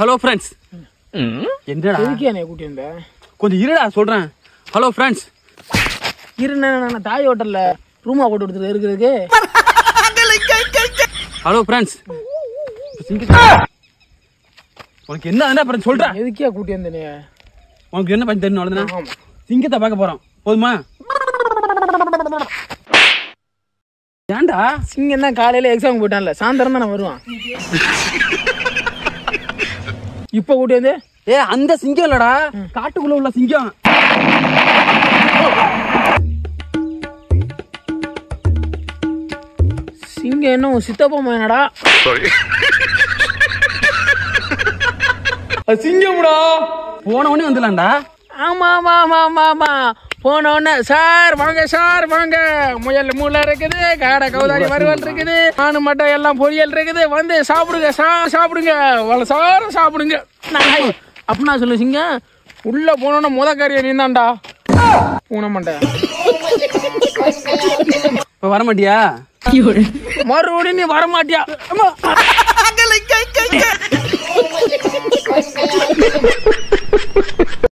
Hello friends. என்னடா எதுக்கே கூட்டி வந்த? கொஞ்சம் இருடா சொல்றேன். Hello friends. நான் தாய் ஹோட்டல்ல ரூமா போட்டு கொடுத்துட்டு இருக்கிறதுக்கு. Hello friends. உனக்கு என்ன அப்புறம் சொல்றேன். எதுக்கே கூட்டி வந்த நீ? உனக்கு என்ன பண்ணி தெரியணும் அவ்வளவுதானே. சிங்கத்தை பார்க்க போறோம் போதுமா? ஏன்டா சிங்கம் தான் காலையில எக்ஸாம் போயிட்டான்ல, சாயந்தரம் தான் நான் வருவான். இப்ப கூட்டி வந்து அந்த சிங்கம் இல்லடா, காட்டுக்குள்ள உள்ள சிங்கம். சிங்கம் என்ன சித்தப்பா என்னடா? சிங்கம்டா. போன உடனே வந்துடலாம்டா. ஆமா ஆமா ஆமா ஆமா ஆமா. போன உடனே சார் வாங்க சார் வாங்க, முயல் மூளை இருக்குது, காடை கவுதாரி வறுவல் இருக்குது, நானு மட்டும் எல்லாம் பொரியல் இருக்குது, வந்து சாப்பிடுங்க சாப்பிடுங்க சாரம் சாப்பிடுங்க அப்படின்னா சொல்லு. சிங்கம் உள்ள போனோன்னு முத கறியை நீந்தாண்டா பூனை மண்டை. இப்ப வரமாட்டியா? மறுபடியும் நீ வரமாட்டியா?